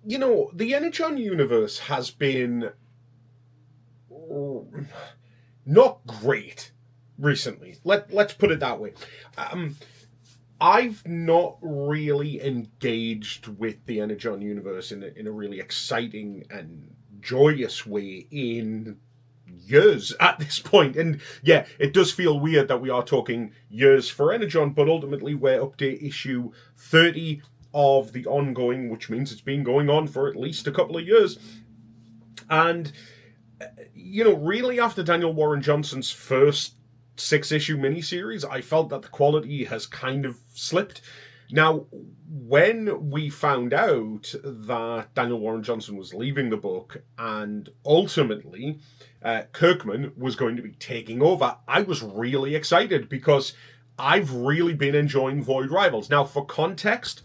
The Energon universe has been not great recently. Let's put it that way. Um, I've not really engaged with the Energon universe in a really exciting and joyous way in years at this point. And yeah, it does feel weird that we are talking years for Energon, but ultimately we're up to issue 30 of the ongoing, which means it's been going on for at least a couple of years. And really after Daniel Warren Johnson's first six-issue miniseries, I felt that the quality has kind of slipped. Now, when we found out that Daniel Warren Johnson was leaving the book and ultimately Kirkman was going to be taking over, I was really excited because I've really been enjoying Void Rivals. Now, for context,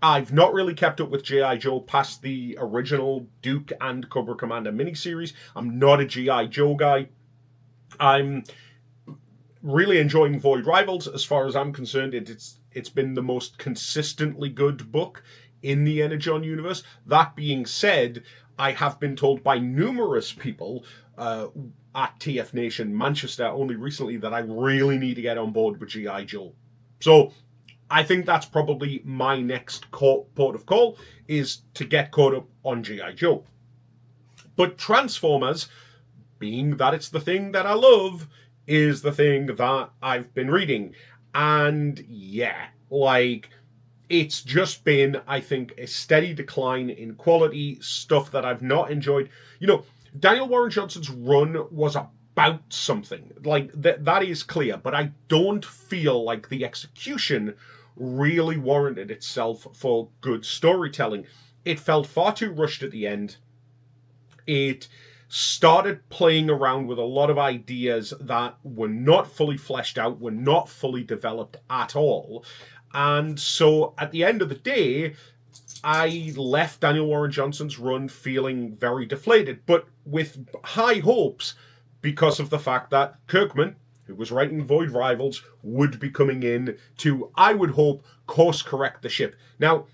I've not really kept up with G.I. Joe past the original Duke and Cobra Commander miniseries. I'm not a G.I. Joe guy. I'm really enjoying Void Rivals. As far as I'm concerned, it's been the most consistently good book in the Energon universe. That being said, I have been told by numerous people at TF Nation Manchester only recently that I really need to get on board with G.I. Joe. So I think that's probably my next port of call, is to get caught up on G.I. Joe. But Transformers, being that it's the thing that I love, is the thing that I've been reading. And yeah, it's just been, I think, a steady decline in quality, stuff that I've not enjoyed. Daniel Warren Johnson's run was about something. That is clear, but I don't feel like the execution really warranted itself for good storytelling. It felt far too rushed at the end. It started playing around with a lot of ideas that were not fully fleshed out, were not fully developed at all. And so at the end of the day, I left Daniel Warren Johnson's run feeling very deflated, but with high hopes because of the fact that Kirkman, who was writing Void Rivals, would be coming in to, I would hope, course correct the ship. Now,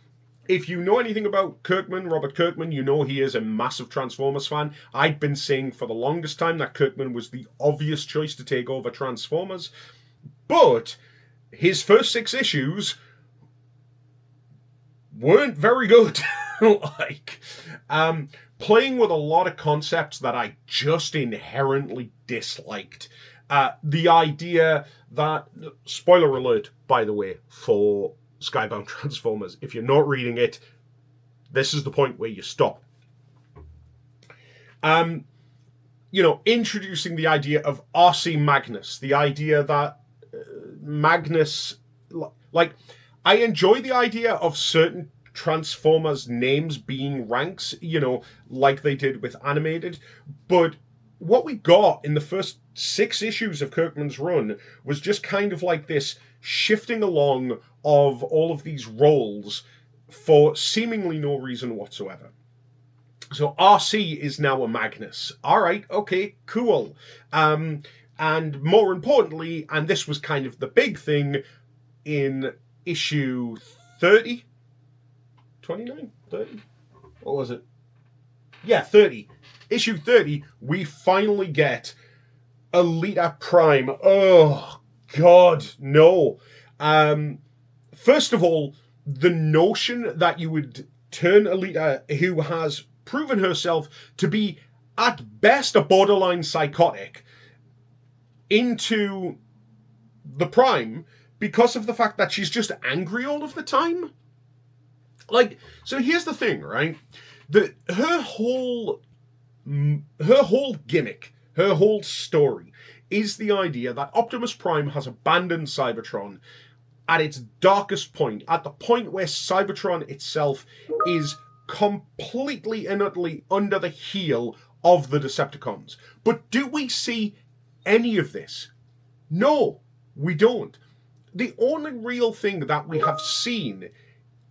if you know anything about Kirkman, Robert Kirkman, you know he is a massive Transformers fan. I'd been saying for the longest time that Kirkman was the obvious choice to take over Transformers. But his first six issues weren't very good. Playing with a lot of concepts that I just inherently disliked. The idea that, spoiler alert, by the way, for Skybound Transformers, if you're not reading it, this is the point where you stop. Introducing the idea of RC Magnus, the idea that Magnus, I enjoy the idea of certain Transformers names being ranks, like they did with animated, but what we got in the first six issues of Kirkman's run was just kind of like this shifting along of all of these roles for seemingly no reason whatsoever. So RC is now a Magnus. All right, okay, cool. And more importantly, and this was kind of the big thing in issue 30, 29, 30? What was it? Yeah, 30. Issue 30, we finally get Elita Prime. Oh, God, no. First of all, the notion that you would turn Elita, who has proven herself to be, at best, a borderline psychotic, into the Prime because of the fact that she's just angry all of the time. So here's the thing, right? Her whole gimmick, her whole story is the idea that Optimus Prime has abandoned Cybertron at its darkest point, at the point where Cybertron itself is completely and utterly under the heel of the Decepticons. But do we see any of this? No, we don't. The only real thing that we have seen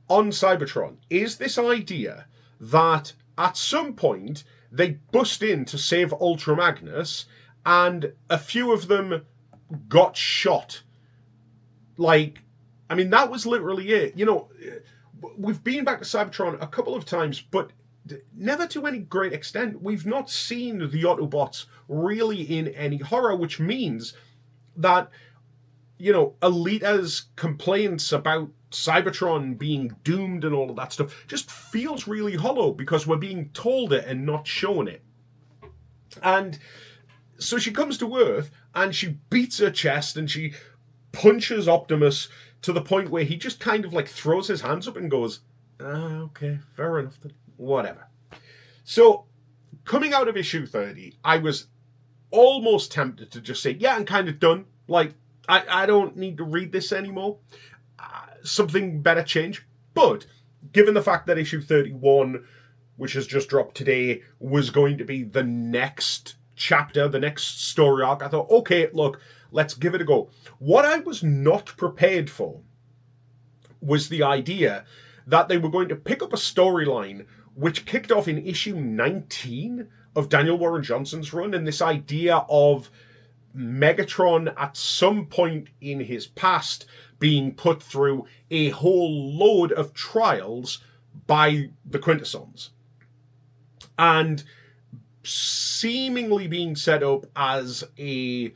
on Cybertron is this idea that at some point they bust in to save Ultra Magnus and a few of them got shot. That was literally it. we've been back to Cybertron a couple of times, but never to any great extent. We've not seen the Autobots really in any horror, which means that, Alita's complaints about Cybertron being doomed and all of that stuff just feels really hollow because we're being told it and not shown it. And so she comes to Earth and she beats her chest and she punches Optimus to the point where he just kind of like throws his hands up and goes, okay, fair enough then. Whatever. So, coming out of issue 30, I was almost tempted to just say, yeah, I'm kind of done. Like, I don't need to read this anymore. Something better change. But, given the fact that issue 31, which has just dropped today, was going to be the next chapter, the next story arc, I thought, okay, look, let's give it a go. What I was not prepared for was the idea that they were going to pick up a storyline which kicked off in issue 19 of Daniel Warren Johnson's run, and this idea of Megatron at some point in his past being put through a whole load of trials by the Quintessons, and seemingly being set up as a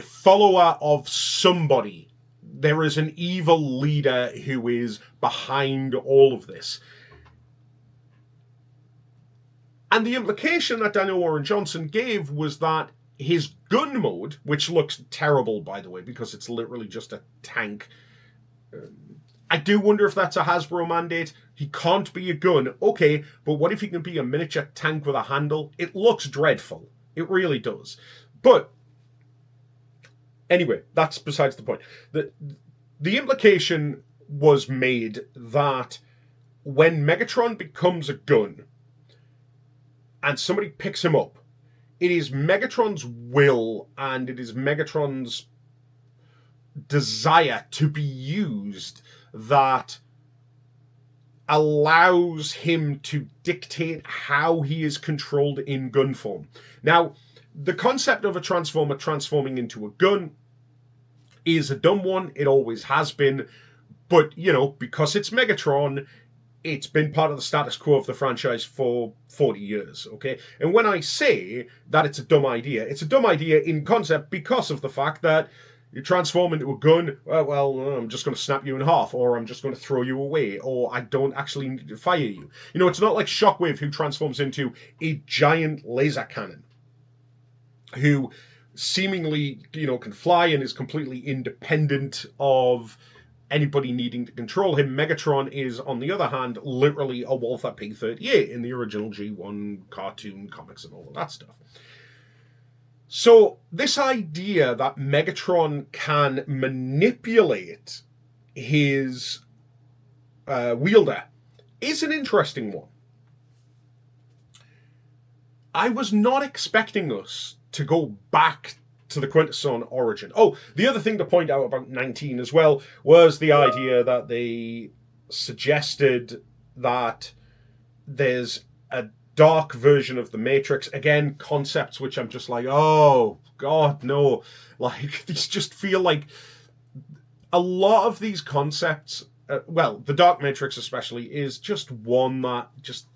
follower of somebody. There is an evil leader who is behind all of this. And the implication that Daniel Warren Johnson gave was that his gun mode, which looks terrible, by the way, because it's literally just a tank. I do wonder if that's a Hasbro mandate. He can't be a gun. Okay, but what if he can be a miniature tank with a handle? It looks dreadful. It really does. But anyway, that's besides the point. The implication was made that when Megatron becomes a gun and somebody picks him up, it is Megatron's will and it is Megatron's desire to be used that allows him to dictate how he is controlled in gun form. Now, the concept of a Transformer transforming into a gun is a dumb one. It always has been. But, because it's Megatron, it's been part of the status quo of the franchise for 40 years, okay? And when I say that it's a dumb idea in concept because of the fact that you transform into a gun, well, I'm just going to snap you in half, or I'm just going to throw you away, or I don't actually need to fire you. It's not like Shockwave, who transforms into a giant laser cannon, who seemingly, can fly and is completely independent of anybody needing to control him. Megatron is, on the other hand, literally a Walther P-38 in the original G1 cartoon comics and all of that stuff. So this idea that Megatron can manipulate his wielder is an interesting one. I was not expecting us to go back to the Quintesson origin. Oh, the other thing to point out about 19 as well was the idea that they suggested that there's a dark version of the Matrix. Again, concepts which I'm just like, oh, God, no. Like, these just feel like a lot of these concepts, the Dark Matrix especially, is just one that just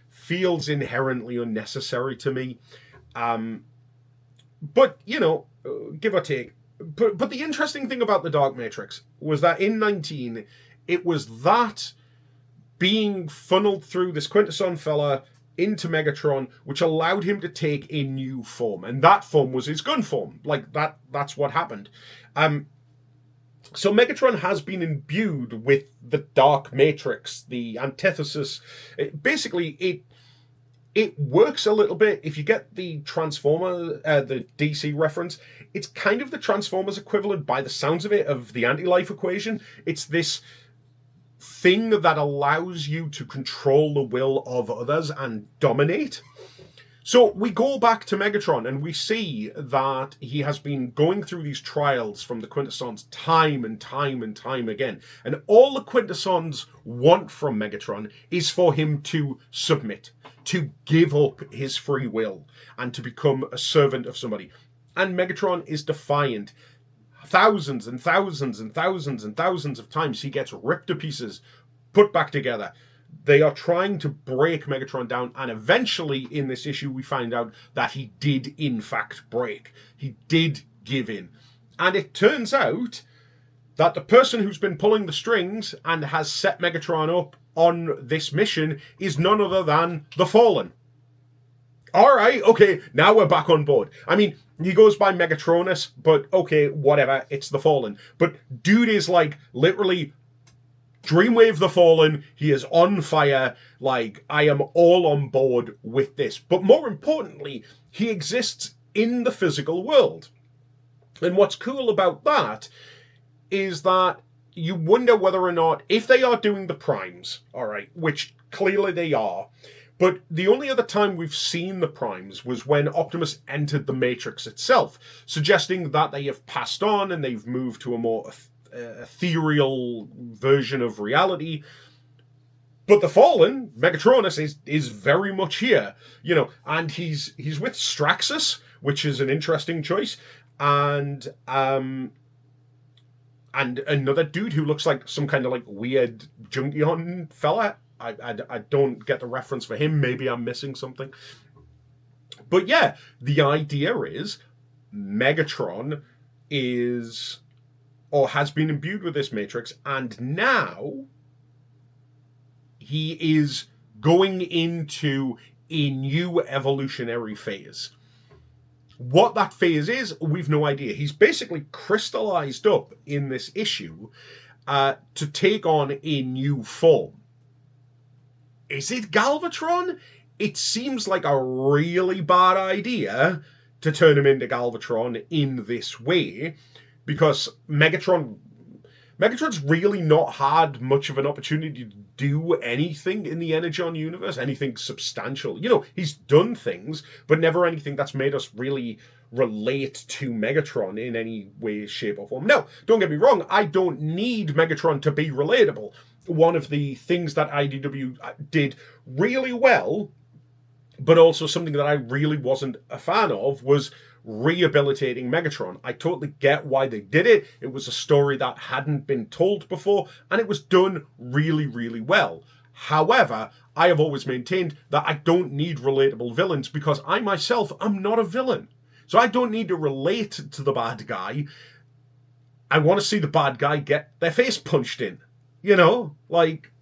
feels inherently unnecessary to me. But, give or take. But the interesting thing about the Dark Matrix was that in 19, it was that being funneled through this Quintesson fella into Megatron, which allowed him to take a new form. And that form was his gun form. Like, that's what happened. So Megatron has been imbued with the Dark Matrix, the antithesis. It works a little bit. If you get the Transformer, the DC reference, it's kind of the Transformers equivalent, by the sounds of it, of the anti-life equation. It's this thing that allows you to control the will of others and dominate. So we go back to Megatron and we see that he has been going through these trials from the Quintessons time and time and time again. And all the Quintessons want from Megatron is for him to submit, to give up his free will, and to become a servant of somebody. And Megatron is defiant. Thousands and thousands and thousands and thousands of times he gets ripped to pieces put back together. They are trying to break Megatron down, and eventually in this issue we find out that he did in fact break. He did give in. And it turns out that the person who's been pulling the strings and has set Megatron up on this mission is none other than the Fallen. Alright, okay, now we're back on board. I mean, he goes by Megatronus, but okay, whatever, it's the Fallen. But dude is like literally Dreamwave the Fallen. He is on fire. Like, I am all on board with this. But more importantly, he exists in the physical world. And what's cool about that is that you wonder whether or not, if they are doing the primes, all right, which clearly they are, but the only other time we've seen the primes was when Optimus entered the Matrix itself, suggesting that they have passed on and they've moved to a more ethereal version of reality. But the Fallen, Megatronus, is very much here, you know, and he's with Straxus, which is an interesting choice, and another dude who looks like some kind of like weird Junkion fella. I don't get the reference for him. Maybe I'm missing something. But yeah, the idea is Megatron is, or has been imbued with this Matrix, and now he is going into a new evolutionary phase. What that phase is, we've no idea. He's basically crystallized up in this issue to take on a new form. Is it Galvatron? It seems like a really bad idea to turn him into Galvatron in this way, because Megatron's really not had much of an opportunity to do anything in the Energon universe, anything substantial. You know, he's done things, but never anything that's made us really relate to Megatron in any way, shape, or form. Now, don't get me wrong, I don't need Megatron to be relatable. One of the things that IDW did really well, but also something that I really wasn't a fan of, was rehabilitating Megatron. I totally get why they did it. It was a story that hadn't been told before, and it was done really, really well. However, I have always maintained that I don't need relatable villains because I myself am not a villain. So I don't need to relate to the bad guy. I want to see the bad guy get their face punched in. You know, like,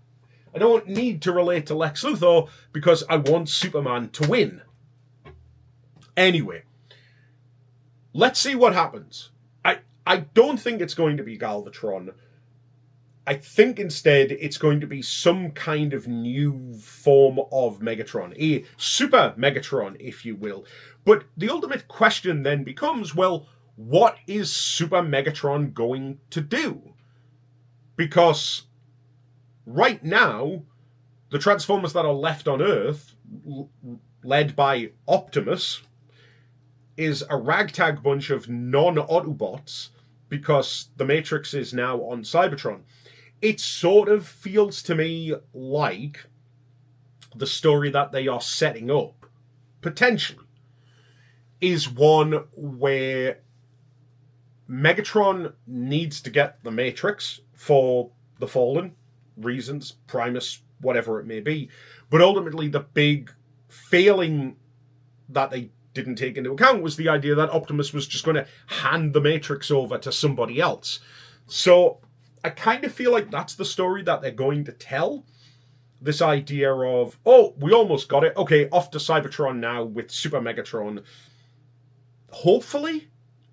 I don't need to relate to Lex Luthor because I want Superman to win. Anyway, let's see what happens. I don't think it's going to be Galvatron. I think instead it's going to be some kind of new form of Megatron. A Super Megatron, if you will. But the ultimate question then becomes, well, what is Super Megatron going to do? Because right now, the Transformers that are left on Earth, led by Optimus, is a ragtag bunch of non-Autobots because the Matrix is now on Cybertron. It sort of feels to me like the story that they are setting up, potentially, is one where Megatron needs to get the Matrix for the Fallen reasons, Primus, whatever it may be, but ultimately the big failing that they didn't take into account was the idea that Optimus was just going to hand the Matrix over to somebody else. So I kind of feel like that's the story that they're going to tell. This idea of, oh, we almost got it. Okay, off to Cybertron now with Super Megatron. Hopefully,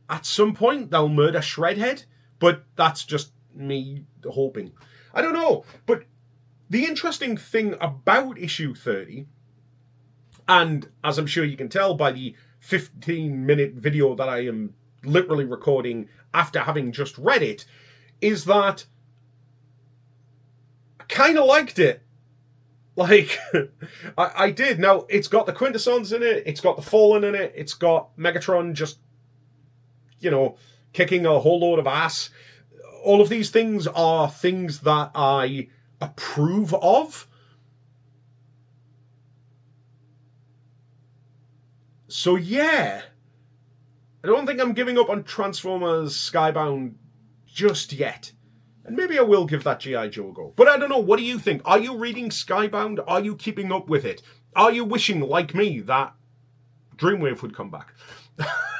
at some point, they'll murder Shredhead, but that's just me hoping. I don't know, but the interesting thing about issue 30, and as I'm sure you can tell by the 15-minute video that I am literally recording after having just read it, is that I kind of liked it. Like, I did. Now, it's got the Quintessons in it, it's got the Fallen in it, it's got Megatron just, you know, kicking a whole load of ass. All of these things are things that I approve of. So yeah, I don't think I'm giving up on Transformers Skybound just yet. And maybe I will give that G.I. Joe a go. But I don't know, what do you think? Are you reading Skybound? Are you keeping up with it? Are you wishing, like me, that Dreamwave would come back?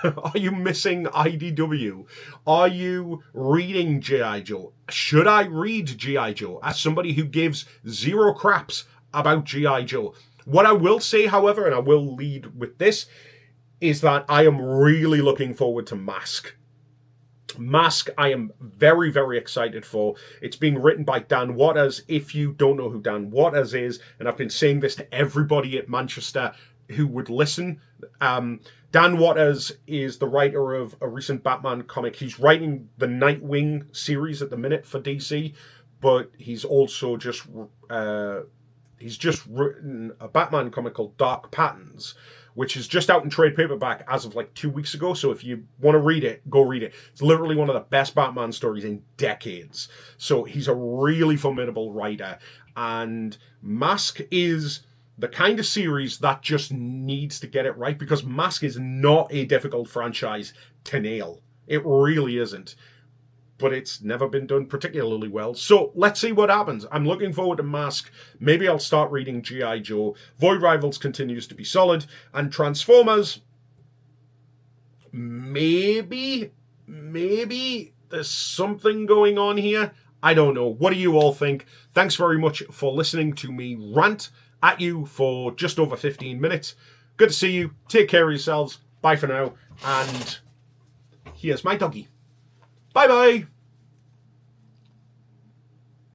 Are you missing IDW? Are you reading G.I. Joe? Should I read G.I. Joe as somebody who gives zero craps about G.I. Joe? What I will say, however, and I will lead with this, is that I am really looking forward to Mask. Mask, I am very, very excited for. It's being written by Dan Waters. If you don't know who Dan Waters is, and I've been saying this to everybody at Manchester who would listen, Dan Waters is the writer of a recent Batman comic. He's writing the Nightwing series at the minute for DC, but he's also just written a Batman comic called Dark Patterns, which is just out in trade paperback as of like 2 weeks ago. So if you want to read it, go read it. It's literally one of the best Batman stories in decades. So he's a really formidable writer. And Mask is the kind of series that just needs to get it right, because Mask is not a difficult franchise to nail. It really isn't. But it's never been done particularly well. So let's see what happens. I'm looking forward to Mask. Maybe I'll start reading G.I. Joe. Void Rivals continues to be solid. And Transformers, maybe there's something going on here. I don't know. What do you all think? Thanks very much for listening to me rant at you for just over 15 minutes. Good to see you. Take care of yourselves. Bye for now. And here's my doggy. Bye-bye.